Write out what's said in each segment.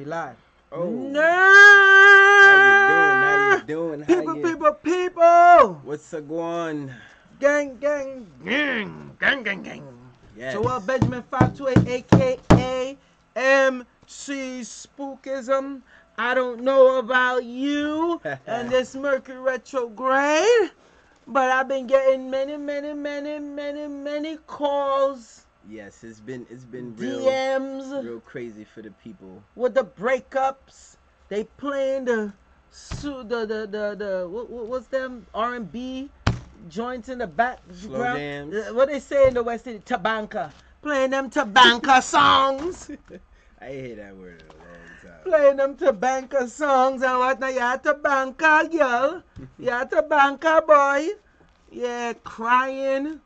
We live. Oh. No. How you doing? People. What's a going? Gang. Yes. Joel Benjamin 528, aka MC Spookism. I don't know about you and this Mercury Retrograde, but I've been getting many calls. Yes, it's been DMs, real crazy for the people. With the breakups. They playing what's them R&B joints in the background. Slow jams. What they say in the West Indies? Tabanka. Playing them Tabanka songs. I hear that word in a long time. Playing them Tabanka songs and whatnot. Yeah, Tabanka girl. Yeah, Tabanka boy. Yeah, crying.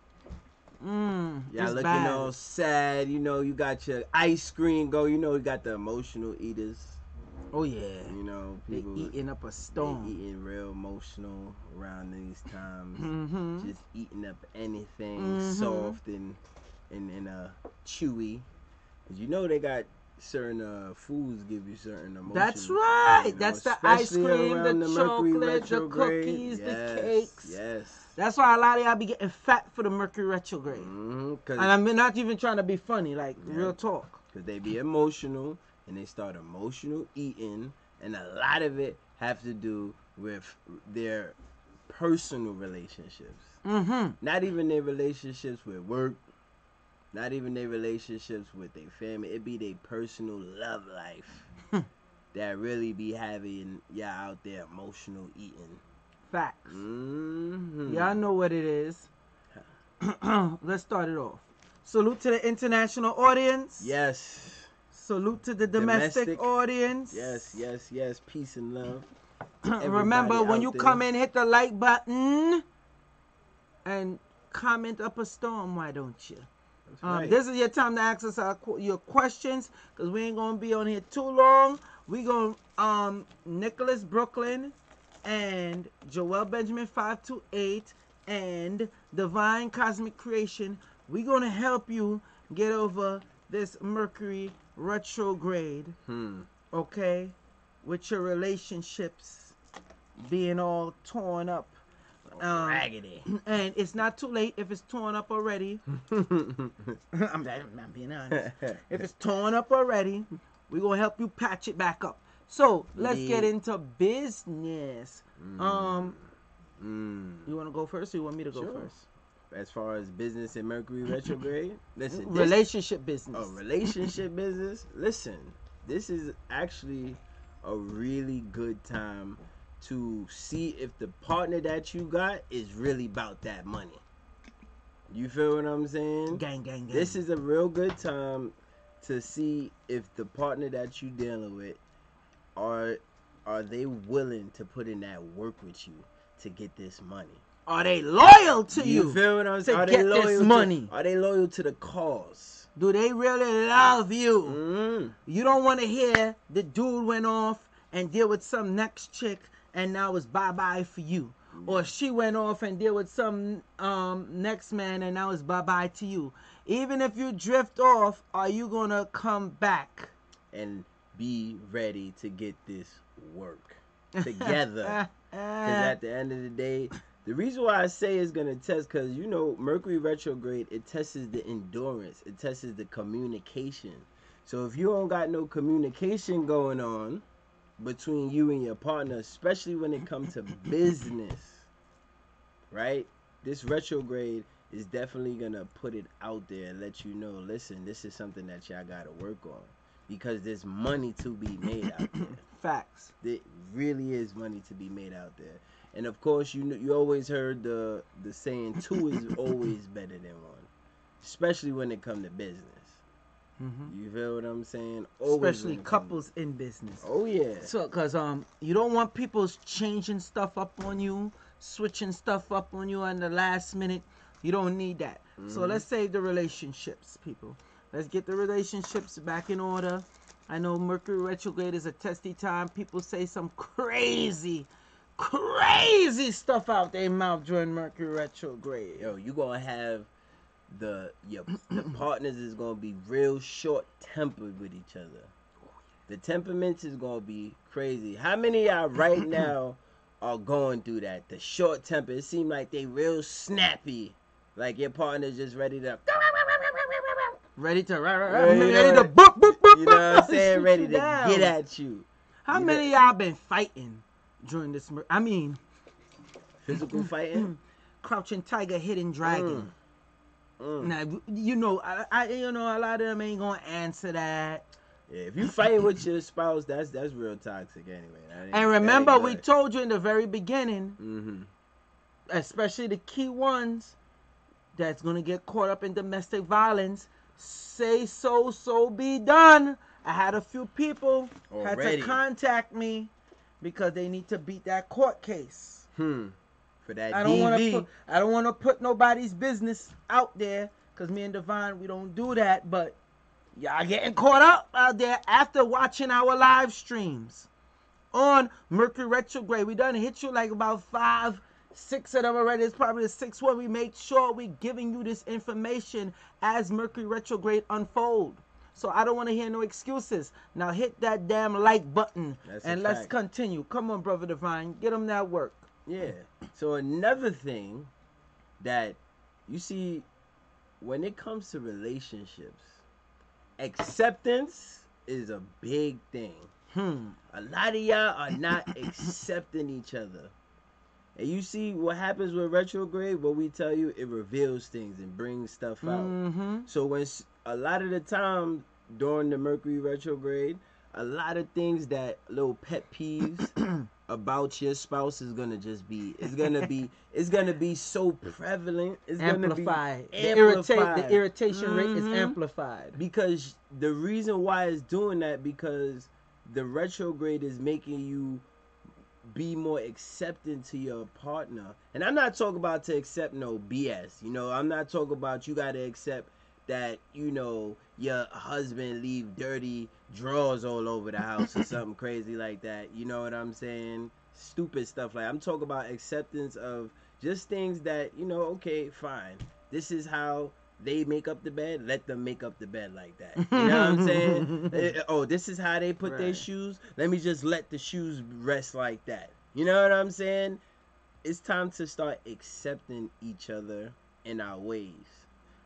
Y'all looking all sad. You know, you got your ice screen go. You know, you got the emotional eaters. Oh, yeah. You know, people they eating up a storm. They eating real emotional around these times. Just eating up anything soft and chewy. Cause you know they got certain foods give you certain emotions. That's right. You know, that's the ice cream, the chocolate, the retrograde. cookies, Yes, the cakes. Yes. That's why a lot of y'all be getting fat for the Mercury retrograde. And I'm not even trying to be funny, like real talk. Because they be emotional and they start emotional eating, and a lot of it have to do with their personal relationships. Not even their relationships with work. Not even their relationships with their family. It be their personal love life that really be having y'all out there emotional eating. Facts. Y'all know what it is. Let's start it off. Salute to the international audience. Yes. Salute to the domestic audience. Yes. Peace and love. Remember, when you come in, hit the like button and comment up a storm. Why don't you? Right. This is your time to ask us your questions, because we ain't gonna be on here too long. We gonna Nicholas Brooklyn and Joel Benjamin 528 and Divine Cosmic Creation. We gonna help you get over this Mercury retrograde. Okay, with your relationships being all torn up. Raggedy. And it's not too late if it's torn up already. I'm being honest. If it's torn up already, we're going to help you patch it back up. So, let's get into business. You want to go first, or you want me to go first? As far as business and Mercury retrograde? Listen. Relationship business. Oh, relationship business? Listen, this is actually a really good time to see if the partner that you got is really about that money. You feel what I'm saying? Gang. This is a real good time to see if the partner that you dealing with are they willing to put in that work with you to get this money. Are they loyal to you? You feel what I'm saying? To get this money. Are they loyal to the cause? Do they really love you? You don't want to hear the dude went off and deal with some next chick and now it's bye-bye for you. Or she went off and deal with some next man and now it's bye-bye to you. Even if you drift off, are you going to come back? And be ready to get this work together. Because at the end of the day, the reason why I say it's going to test, because, you know, Mercury retrograde, it tests the endurance. It tests the communication. So if you don't got no communication going on between you and your partner, especially when it comes to business, right? This retrograde is definitely going to put it out there and let you know, listen, this is something that y'all got to work on. Because there's money to be made out there. Facts. There really is money to be made out there. And of course, you always heard the saying, two is always better than one. Especially when it comes to business. You feel what I'm saying? Always. Especially couples in business. Oh, yeah. So, because you don't want people changing stuff up on you, switching stuff up on you on the last minute. You don't need that. So let's save the relationships, people. Let's get the relationships back in order. I know Mercury retrograde is a testy time. People say some crazy stuff out their mouth during Mercury retrograde. Yo, you gonna have the partners is gonna be real short tempered with each other. The temperaments is gonna be crazy. How many of y'all right now are going through that? The short temper. It seems like they real snappy. Like your partner's just ready to ready to boop, boop, boop, you know what I'm saying? Ready to get at you. How many of y'all been fighting during this? Physical fighting? Crouching tiger, hidden dragon. Now you know, you know, a lot of them ain't gonna answer that. Yeah, if you fighting with your spouse, that's real toxic anyway. And remember, we told you in the very beginning, especially the key ones that's gonna get caught up in domestic violence. Say so be done. I had a few people had to contact me because they need to beat that court case. For that I don't want to put nobody's business out there because me and Divine, we don't do that. But y'all getting caught up out there after watching our live streams on Mercury Retrograde. We done hit you like about 5, 6 of them already. It's probably the 6th one. We make sure we giving you this information as Mercury Retrograde unfold. So I don't want to hear no excuses. Now hit that damn like button and let's continue. Come on, Brother Divine. Get them that work. Yeah. So another thing that you see when it comes to relationships, acceptance is a big thing. A lot of y'all are not accepting each other. And you see what happens with retrograde, what we tell you, it reveals things and brings stuff out. So when a lot of the time during the Mercury retrograde, a lot of things that little pet peeves about your spouse is gonna just be it's gonna be so prevalent. It's amplified. Gonna be amplified. The irritation rate is amplified. Because the reason why it's doing that, because the retrograde is making you be more accepting to your partner. And I'm not talking about to accept no BS. You know, I'm not talking about you gotta accept that, you know, your husband leave dirty drawers all over the house or something crazy like that. You know what I'm saying? Stupid stuff like I'm talking about acceptance of just things that, you know, okay, fine. This is how they make up the bed. Let them make up the bed like that. You know what I'm saying? Oh, this is how they put their shoes. Let me just let the shoes rest like that. You know what I'm saying? It's time to start accepting each other in our ways.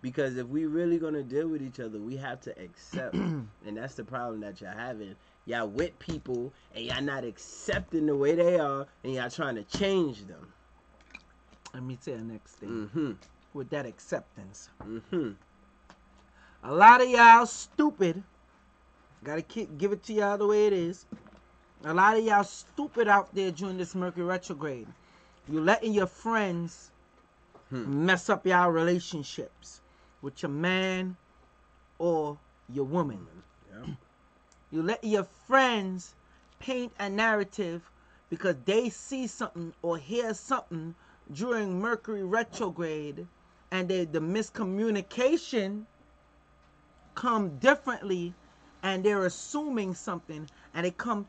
Because if we really gonna deal with each other, we have to accept. And that's the problem that y'all having. Y'all with people and y'all not accepting the way they are and y'all trying to change them. Let me tell you the next thing. With that acceptance. A lot of y'all stupid. Gotta give it to y'all the way it is. A lot of y'all stupid out there during this Mercury retrograde. You letting your friends mess up y'all relationships with your man or your woman. You let your friends paint a narrative because they see something or hear something during Mercury retrograde, and the miscommunication come differently, and they're assuming something, and they come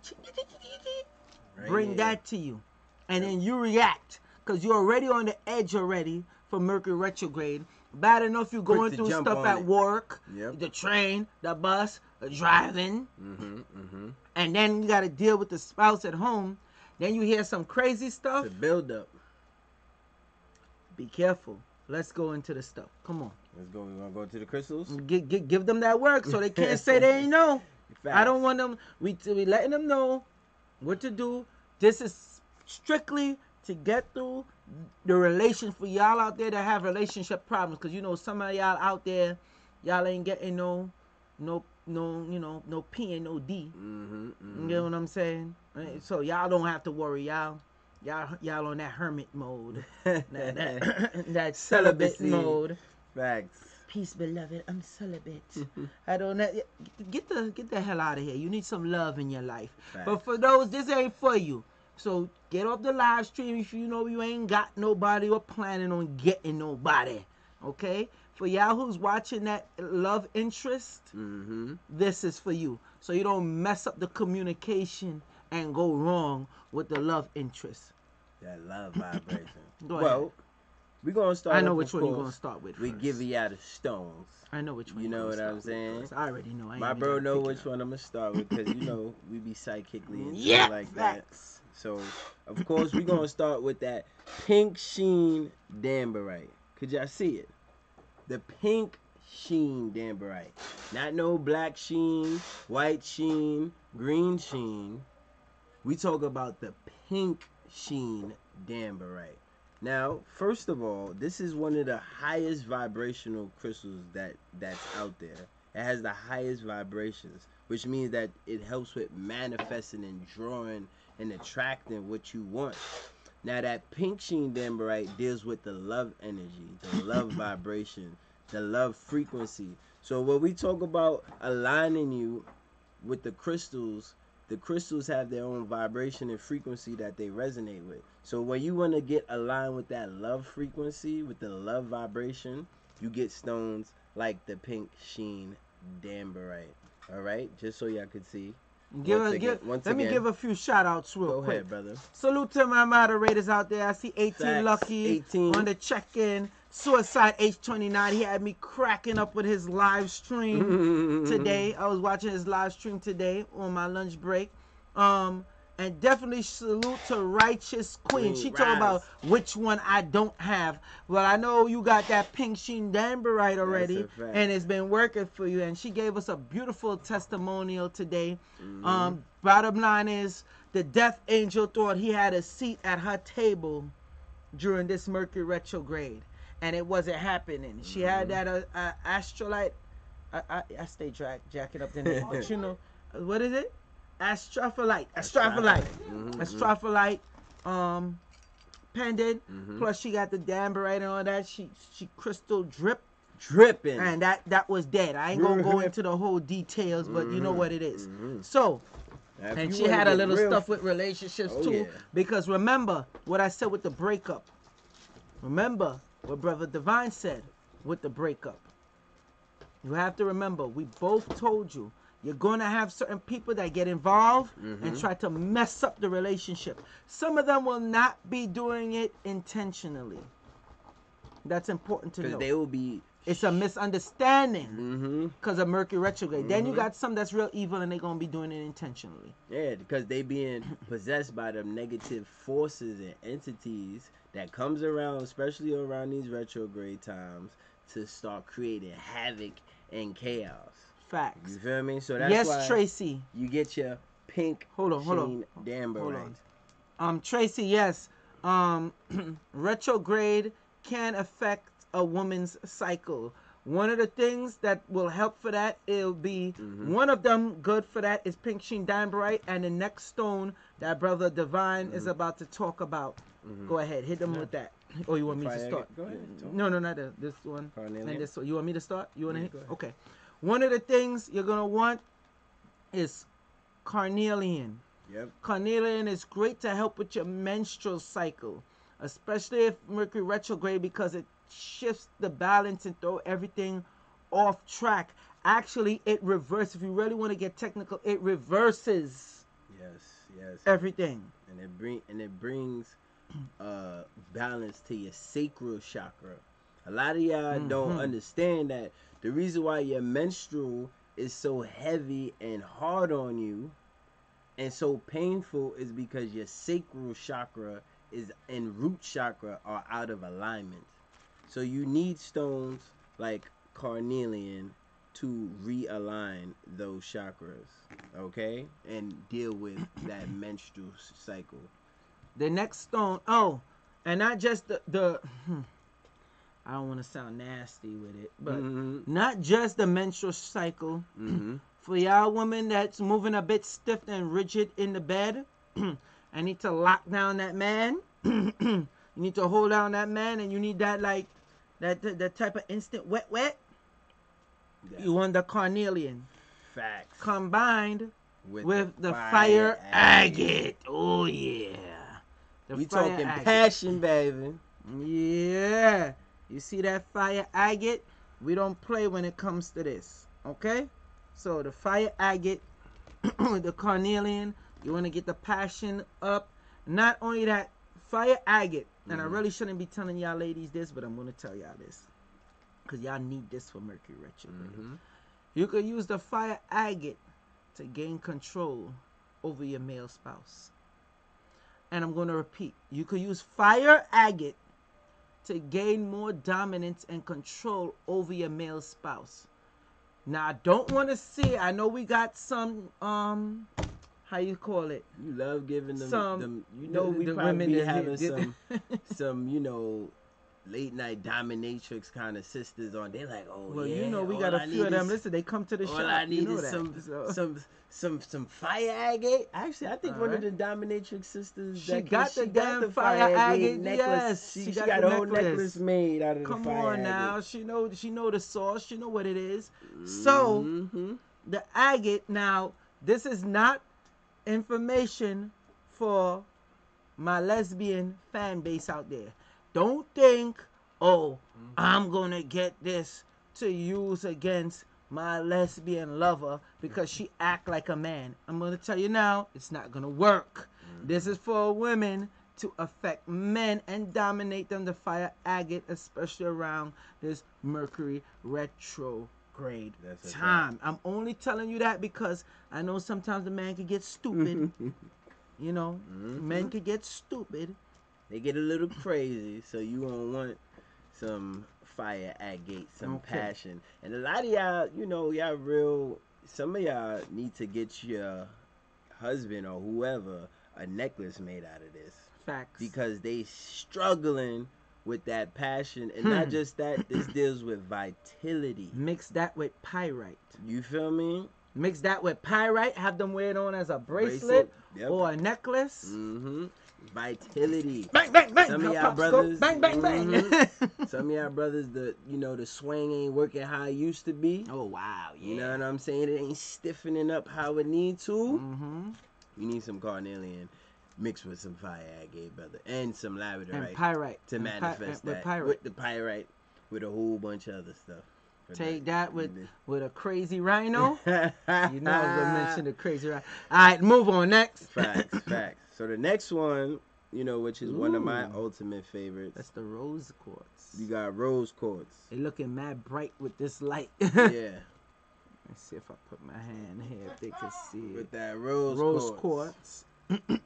bring that to you, and then you react because you're already on the edge already for Mercury retrograde. Bad enough you're going through stuff at work, the train, the bus, the driving, and then you got to deal with the spouse at home. Then you hear some crazy stuff. The build up. Be careful. Let's go into the stuff. Come on. Let's go. We want to go to the crystals? Give them that work so they can't say they ain't know. I don't want them. We letting them know what to do. This is strictly to get through the relation for y'all out there that have relationship problems. Because, you know, some of y'all out there, y'all ain't getting no P and no D. You know what I'm saying? So y'all don't have to worry. Y'all on that hermit mode. that celibate mode. Facts. Peace, beloved. I'm celibate. I don't know. Get the hell out of here. You need some love in your life. Facts. But for those, this ain't for you. So get off the live stream if you know you ain't got nobody or planning on getting nobody. Okay? For y'all who's watching that love interest, this is for you. So you don't mess up the communication and go wrong with the love interest. That love vibration. Go ahead. We're gonna start. I know which one you're gonna start with. We give you out of stones. I know which one. You know what I'm saying? I already know. My bro know which one I'm gonna start with because you know we be psychically and like facts. that. So of course we're gonna start with that pink sheen Danburite. Could y'all see it? The pink sheen Danburite. Not no black sheen, white sheen, green sheen. We talk about the pink sheen Danburite. Now, first of all, this is one of the highest vibrational crystals that's out there. It has the highest vibrations, which means that it helps with manifesting and drawing and attracting what you want. Now, that pink sheen Danburite deals with the love energy, the love vibration, the love frequency. So when we talk about aligning you with the crystals have their own vibration and frequency that they resonate with. So when you want to get aligned with that love frequency, with the love vibration, you get stones like the pink sheen Danburite. All right, just so y'all could see. Let me give a few shout outs real quick. Go ahead, brother. Salute to my moderators out there. I see 18 Facts. Lucky 18. on the check-in. Suicide H29. He had me cracking up with his live stream today. I was watching his live stream today on my lunch break. And definitely salute to Righteous Queen. She talked about which one I don't have. Well, I know you got that pink sheen Danburite already, and it's been working for you. And she gave us a beautiful testimonial today. Bottom line is, the death angel thought he had a seat at her table during this Mercury retrograde, and it wasn't happening. She had that astrolite. I stay jacking up the name, but you know, what is it? Astrophyllite pendant. Plus she got the Danburite and all that. She crystal dripping, and that was dead. I ain't gonna go into the whole details, but you know what it is. So, and she had a little stuff with relationships too, because remember what I said with the breakup. Remember what Brother Divine said with the breakup. You have to remember, we both told you, you're going to have certain people that get involved and try to mess up the relationship. Some of them will not be doing it intentionally. That's important to know. Because they will be... It's a misunderstanding because of Mercury retrograde. Then you got some that's real evil and they're going to be doing it intentionally. Yeah, because they being possessed by the negative forces and entities that comes around, especially around these retrograde times, to start creating havoc and chaos. Facts. You feel me? So that's why Tracy. You get your pink sheen Danburite. Tracy, yes. Retrograde can affect a woman's cycle. One of the things that will help for that, it'll be one of them good for that is pink sheen Danburite, and the next stone that Brother Divine is about to talk about. Go ahead, hit them with that. Oh, you want me to start? Go ahead. No, not this one. Carnelian. And this one. You want me to start? You want to hit? Okay. One of the things you're going to want is carnelian. Yep. Carnelian is great to help with your menstrual cycle, especially if Mercury retrograde, because it shifts the balance and throw everything off track. Actually, it reverses. If you really want to get technical, it reverses everything. And it brings balance to your sacral chakra. A lot of y'all don't understand that the reason why your menstrual is so heavy and hard on you and so painful is because your sacral chakra and root chakra are out of alignment. So you need stones like carnelian to realign those chakras, okay? And deal with that menstrual cycle. The next stone, and not just the I don't want to sound nasty with it, but not just the menstrual cycle. For y'all women that's moving a bit stiff and rigid in the bed, I need to lock down that man. You need to hold down that man, and you need that like that type of instant wet. You want the carnelian. Facts. Combined with the fire agate. Oh yeah. We talking agate. Passion, baby. Yeah. You see that fire agate? We don't play when it comes to this. Okay? So the fire agate, the carnelian, you want to get the passion up. Not only that, fire agate And I really shouldn't be telling y'all ladies this, but I'm going to tell y'all this. Because y'all need this for Mercury Retrograde. You could use the fire agate to gain control over your male spouse. And I'm going to repeat. You could use fire agate to gain more dominance and control over your male spouse. Now, I don't want to see, I know we got some, how you call it? You love giving them, some, you know, we the probably women be that having some, you know, late night dominatrix kind of sisters on. They're like, oh, well, yeah. You know, we got a few of them. Listen, they come to the shop. All I need you know is some fire agate. Actually, I think one of the dominatrix sisters. She got the damn fire agate necklace. Yes, she got a whole necklace made out of the fire agate. Come on now, she know the sauce. She know what it is. So the agate. Now, this is not information for my lesbian fan base out there. Don't think, oh, I'm gonna get this to use against my lesbian lover because she act like a man. I'm gonna tell you now, it's not gonna work. This is for women to affect men and dominate them. The fire agate, especially around this Mercury retrograde time. I'm only telling you that because I know sometimes the man can get stupid. You know, men can get stupid. They get a little crazy, so you gonna want some fire agate, some passion. And a lot of y'all, you know, some of y'all need to get your husband or whoever a necklace made out of this. Facts. Because they struggling with that passion. And not just that, this deals with vitality. Mix that with pyrite. You feel me? Mix that with pyrite, have them wear it on as a bracelet. Or a necklace. Vitality. Bang, bang, bang. Some of y'all brothers. Bang, bang, bang. Some of y'all brothers, the swing ain't working how it used to be. Oh, wow. Yeah. You know what I'm saying? It ain't stiffening up how it need to. You need some carnelian mixed with some fire agate, brother. And some labradorite. And pyrite. To manifest that. With the pyrite. With a whole bunch of other stuff. Take that with a crazy rhino. You know I was gonna mention the crazy rhino. All right, move on next. Facts. So the next one, you know, which is one of my ultimate favorites. That's the rose quartz. You got rose quartz. They looking mad bright with this light. Yeah. Let's see if I put my hand here if they can see it. With that rose quartz.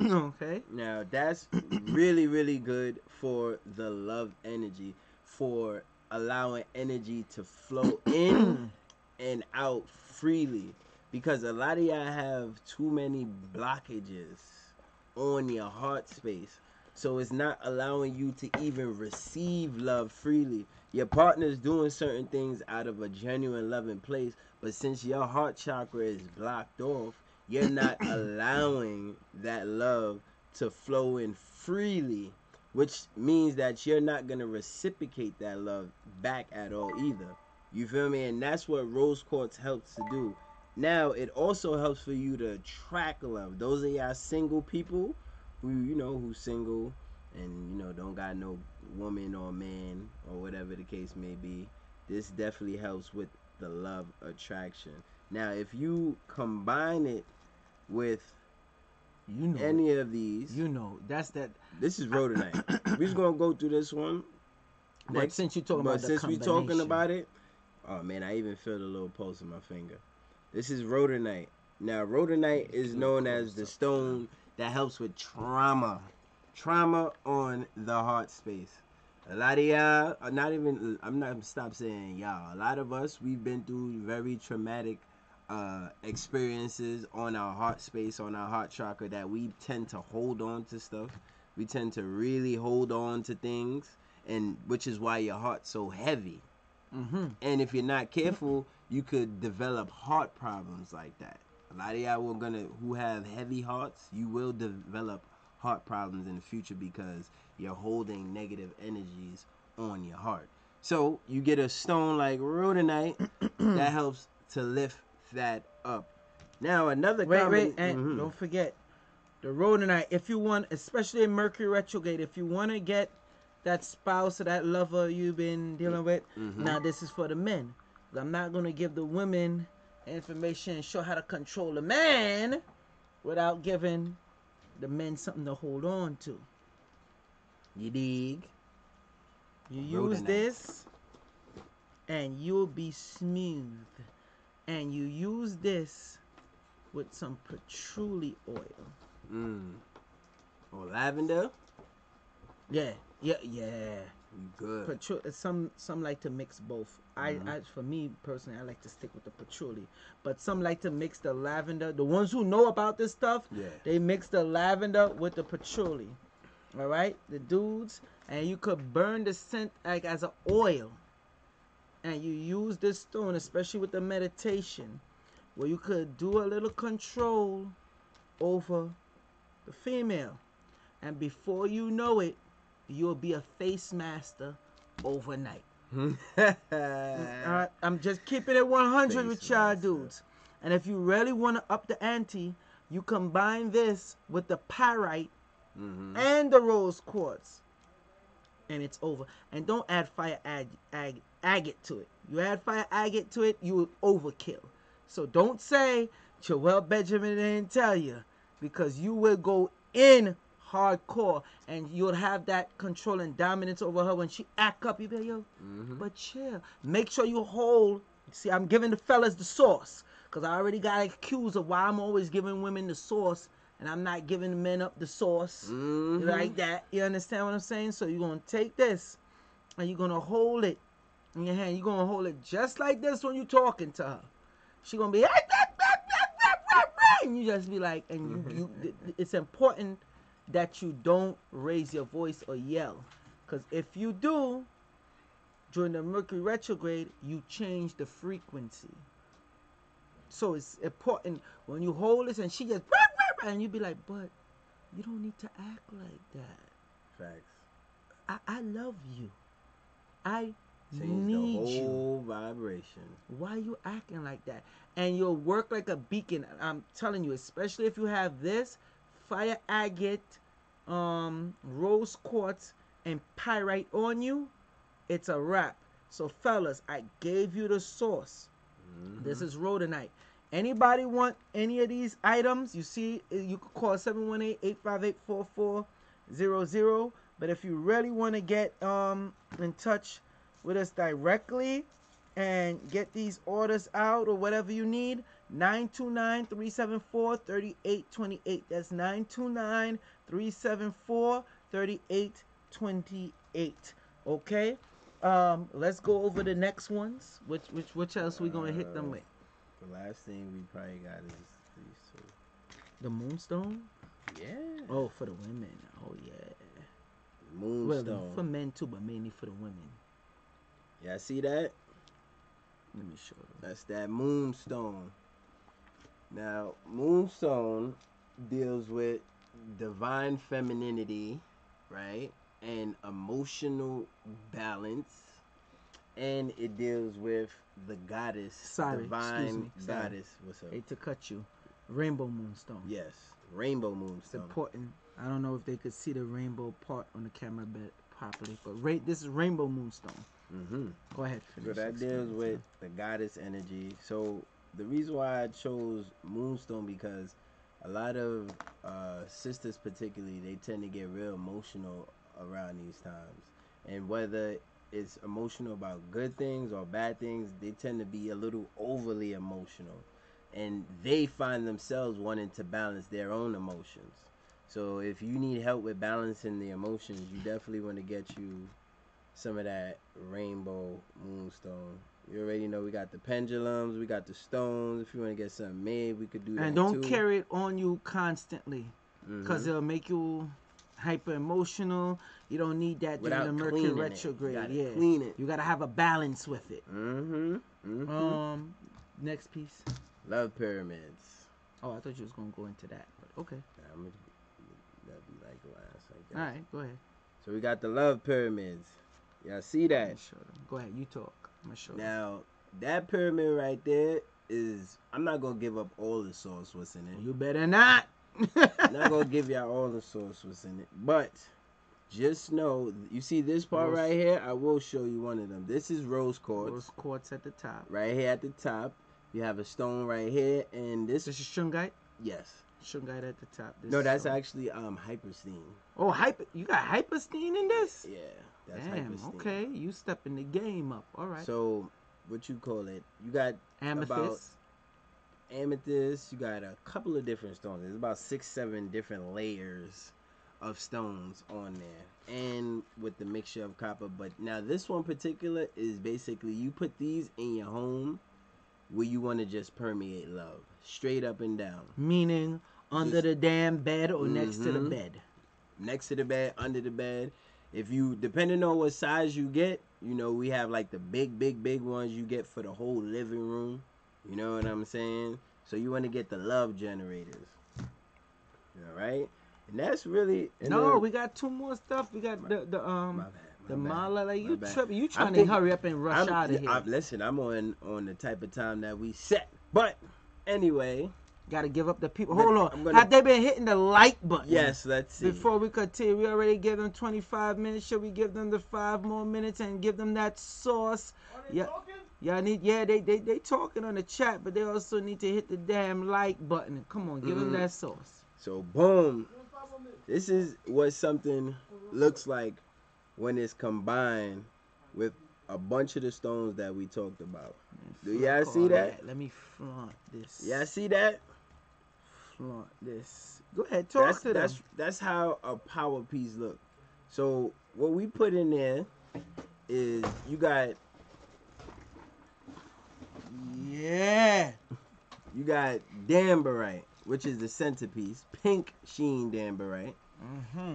Okay. Now that's really, really good for the love energy, for allowing energy to flow in and out freely, because a lot of y'all have too many blockages on your heart space, so it's not allowing you to even receive love freely. Your partner's doing certain things out of a genuine loving place, but since your heart chakra is blocked off, you're not allowing that love to flow in freely, which means that you're not going to reciprocate that love back at all either. You feel me? And that's what rose quartz helps to do. Now, it also helps for you to attract love. Those are y'all single people who's single and, don't got no woman or man or whatever the case may be. This definitely helps with the love attraction. Now, if you combine it with any of these, that's that. This is rhodonite. We're just gonna go through this one. But since you're talking about the we're talking about it, oh man, I even feel the little pulse in my finger. This is rhodonite. Now, rhodonite is known as the stone that helps with trauma on the heart space. A lot of y'all, I'm not stop saying y'all. A lot of us, we've been through very traumatic experiences on our heart space, on our heart chakra, that we tend to hold on to stuff. We tend to really hold on to things, and which is why your heart's so heavy. And if you're not careful, you could develop heart problems like that. A lot of y'all who have heavy hearts, you will develop heart problems in the future because you're holding negative energies on your heart. So you get a stone like rhodonite that helps to lift that up. Now another and don't forget the rhodonite. If you want, especially in Mercury retrograde, if you want to get that spouse or that lover you've been dealing with, now this is for the men. I'm not going to give the women information and show how to control the man without giving the men something to hold on to. You dig? You use this, and you'll be smooth. And you use this with some patchouli oil. Or lavender? Yeah. Good. Some like to mix both. I for me personally, I like to stick with the patchouli. But some like to mix the lavender. The ones who know about this stuff, they mix the lavender with the patchouli. All right, the dudes, and you could burn the scent like as an oil. And you use this stone, especially with the meditation, where you could do a little control over the female. And before you know it, you'll be a face master overnight. I'm just keeping it 100 with y'all dudes. And if you really want to up the ante, you combine this with the pyrite and the rose quartz. And it's over. And don't add fire agate to it. You add fire agate to it, you will overkill. So don't say Joel Benjamin didn't tell you, because you will go in hardcore and you'll have that control and dominance over her. When she act up, you be like, yo, but chill. Make sure you hold. See, I'm giving the fellas the sauce, because I already got accused of why I'm always giving women the sauce and I'm not giving the men up the sauce like that. You understand what I'm saying? So you're going to take this and you're going to hold it in your hand. You're going to hold it just like this when you're talking to her. She's going to be, and you just be like, and you it's important that you don't raise your voice or yell. Because if you do, during the Mercury retrograde, you change the frequency. So it's important when you hold this and she just, and you be like, but you don't need to act like that. Facts. I love you. I change need the you. whole vibration. Why are you acting like that? And you'll work like a beacon. I'm telling you, especially if you have this fire agate, rose quartz, and pyrite on you, it's a wrap. So fellas, I gave you the sauce. This is rhodonite. Anybody want any of these items? You see, you could call 718-858-4400. But if you really want to get in touch with us directly and get these orders out or whatever you need, 929-374-3828. That's 929-374-3828. Okay? Let's go over the next ones. Which else we gonna hit them with? The last thing we probably got is these two. The moonstone? Yeah. Oh, for the women. Oh yeah. Moonstone. Well, for men too, but mainly for the women. Yeah, see that? Let me show you. That's that moonstone. Now, moonstone deals with divine femininity, right? And emotional balance. And it deals with the goddess, divine goddess. What's up? Hate to cut you. Rainbow moonstone. Yes, rainbow moonstone. It's important. I don't know if they could see the rainbow part on the camera properly, but this is rainbow moonstone. Go ahead. So that deals with the goddess energy. So the reason why I chose moonstone, because a lot of sisters particularly, they tend to get real emotional around these times. And whether it's emotional about good things or bad things, they tend to be a little overly emotional. And they find themselves wanting to balance their own emotions. So if you need help with balancing the emotions, you definitely want to get you some of that rainbow moonstone. You already know we got the pendulums, we got the stones. If you want to get something made, we could do that too. And don't carry it on you constantly, because it'll make you hyper emotional. You don't need that during the Mercury retrograde. You clean it. You gotta have a balance with it. Next piece. Love pyramids. Oh, I thought you was gonna go into that, but okay. That'd be like last, I guess. All right, go ahead. So we got the love pyramids. Y'all see that? Go ahead, you talk. I'm gonna show you. Now, that pyramid right there is, I'm not gonna give up all the sauce what's in it. You better not. I'm not gonna give y'all all the sauce what's in it, but just know, you see this part right here? I will show you one of them. This is rose quartz. Rose quartz at the top. Right here at the top. You have a stone right here, and this is shungite. Yes. Shungite at the top. No, that's actually hyperstein. Oh, you got hyperstein in this? Yeah, that's damn. hyperstein. Okay, you stepping the game up. All right. So, what you call it? You got Amethyst. Amethyst. You got a couple of different stones. There's about 6-7 different layers of stones on there, and with the mixture of copper. But now this one particular is basically you put these in your home where you want to just permeate love, straight up and down. Meaning under the damn bed or next to the bed. Next to the bed, under the bed. If you, depending on what size you get, you know, we have like the big ones you get for the whole living room. You know what I'm saying? So you want to get the love generators. All right? And that's really... No, we got 2 more stuff. We got the mala. Like, you tripping. You trying to hurry up and rush out of here. Listen, I'm on the type of time that we set. But anyway... Got to give up the people. Hold on. Have they been hitting the like button? Yes, let's see. Before we continue, we already gave them 25 minutes. Should we give them the 5 more minutes and give them that sauce? Are they talking? Y'all need, they talking on the chat, but they also need to hit the damn like button. Come on, give them that sauce. So, boom. This is what something looks like when it's combined with a bunch of the stones that we talked about. Do y'all see that? Let me flaunt this. Y'all see that? Flaunt this. Go ahead, talk to them. That's how a power piece look. So what we put in there is you got you got dambarite, which is the centerpiece, pink sheen dambarite.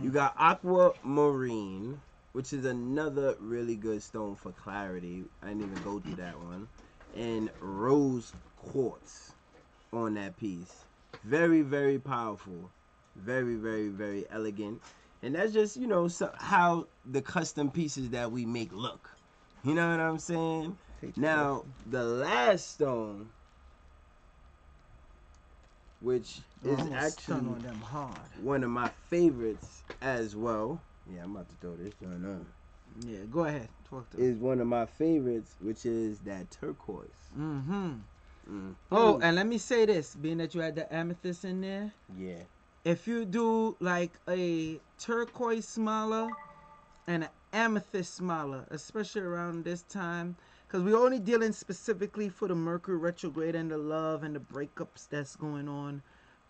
You got aquamarine, which is another really good stone for clarity. I didn't even go through that one. And rose quartz on that piece. Very, very powerful. Very, very, very elegant. And that's just, you know, how the custom pieces that we make look. You know what I'm saying? Now, the last stone, which is actually one of my favorites as well. Yeah, I'm about to throw this joint on. Yeah, go ahead. Talk to is one of my favorites, which is that turquoise. Oh, and let me say this, being that you had the amethyst in there. Yeah. If you do like a turquoise smaller and an amethyst smaller, especially around this time, because we're only dealing specifically for the Mercury retrograde and the love and the breakups that's going on.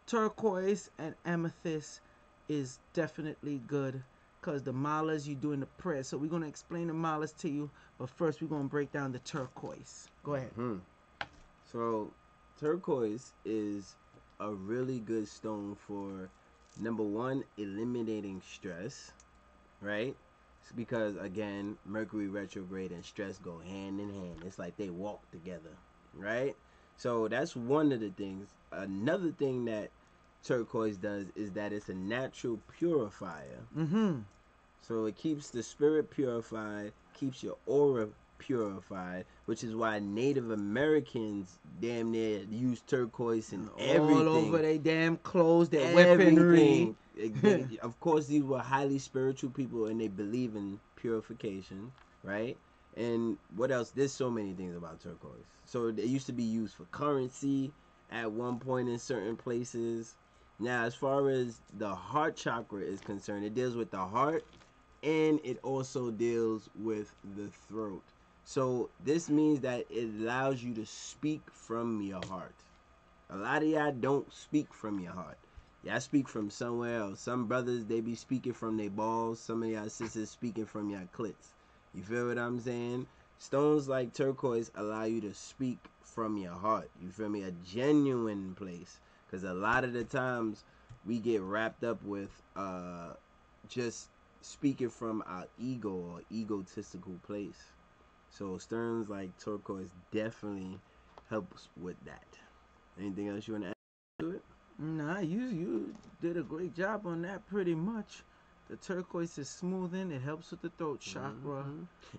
Turquoise and amethyst is definitely good. Because the malas you do in the prayer. So we're going to explain the malas to you. But first we're going to break down the turquoise. Go ahead. So turquoise is a really good stone for, number one, eliminating stress. Right? It's because, again, Mercury retrograde and stress go hand in hand. It's like they walk together. Right? So that's one of the things. Another thing that turquoise does is that it's a natural purifier. So it keeps the spirit purified, keeps your aura purified, which is why Native Americans damn near use turquoise in everything. All over their damn clothes, their weaponry. Of course, these were highly spiritual people and they believe in purification, right? And what else? There's so many things about turquoise. So it used to be used for currency at one point in certain places. Now, as far as the heart chakra is concerned, it deals with the heart and it also deals with the throat. So this means that it allows you to speak from your heart. A lot of y'all don't speak from your heart. Y'all speak from somewhere else. Some brothers, they be speaking from their balls. Some of y'all sisters speaking from your clits. You feel what I'm saying? Stones like turquoise allow you to speak from your heart. You feel me? A genuine place. Because a lot of the times we get wrapped up with just speaking from our ego or egotistical place. So stones like turquoise definitely helps with that. Anything else you want to add to it? Nah, you did a great job on that pretty much. The turquoise is smoothing. It helps with the throat chakra.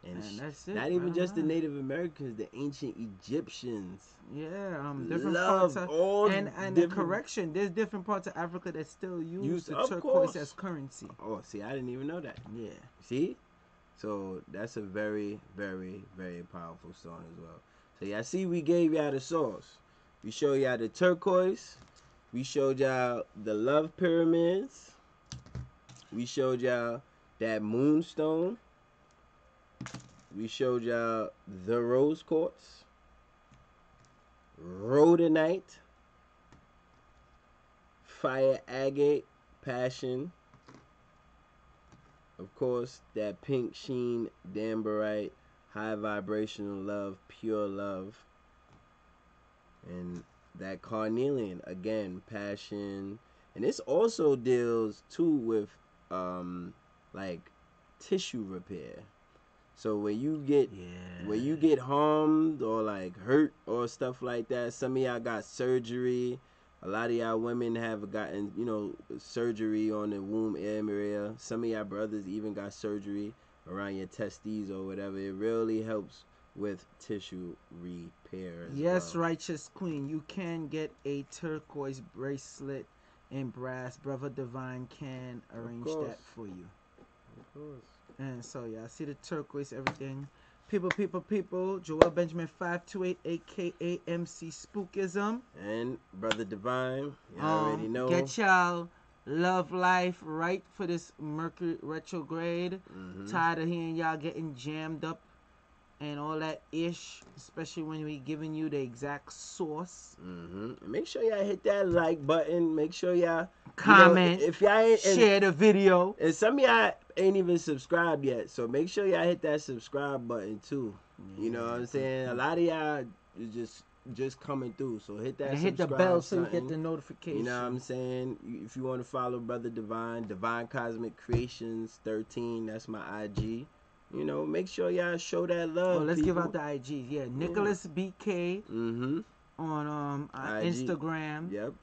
And that's it. Not even just the Native Americans, the ancient Egyptians. Yeah, different love parts of, all and the correction, there's different parts of Africa that still use the turquoise as currency. Oh, see, I didn't even know that. Yeah. See? So that's a very, very, very powerful stone as well. So yeah, see, we gave y'all the sauce. We show y'all the turquoise, We showed y'all the love pyramids. We showed y'all that moonstone. We showed y'all the rose quartz, rhodonite, fire agate, passion. Of course, that pink sheen dambarite, high vibrational love, pure love. And that carnelian, again, passion. And this also deals too with like tissue repair. So when you get harmed or like hurt or stuff like that, some of y'all got surgery. A lot of y'all women have gotten, surgery on the womb area. Some of y'all brothers even got surgery around your testes or whatever. It really helps with tissue repair as yes, well. righteous queen. You can get a turquoise bracelet in brass. Brother Divine can arrange that for you. Of course. And so, yeah, I see the turquoise, everything. People. Joel Benjamin 528, a.k.a. MC Spookism. And Brother Divine, you already know. Get y'all love life right for this Mercury retrograde. Tired of hearing y'all getting jammed up and all that ish, especially when we giving you the exact source. Make sure y'all hit that like button. Make sure y'all comment, if y'all ain't, share the video. And some of y'all ain't even subscribed yet, so make sure y'all hit that subscribe button too. You know what I'm saying? A lot of y'all is just coming through, so hit that and hit the bell so you get the notification. You know what I'm saying? If you want to follow Brother Divine Cosmic Creations 13, that's my IG. Make sure y'all show that love. Oh, let's people. give out the IGs. Yeah, Nicholas BK on Instagram. Yep.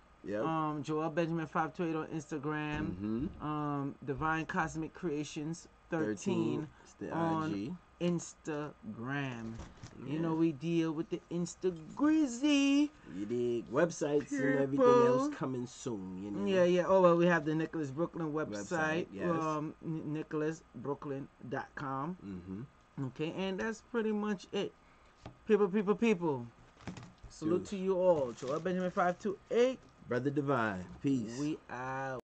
Joel Benjamin 528 on Instagram. Divine Cosmic Creations 13 on IG. Instagram. Yeah. We deal with the Insta-grizzy. You dig? Websites and everything else coming soon. Yeah. Oh, well, we have the Nicholas Brooklyn website. Yes. NicholasBrooklyn.com. Okay, and that's pretty much it. People. Salute to you all. Joel Benjamin 528. Brother Divine. Peace. We out.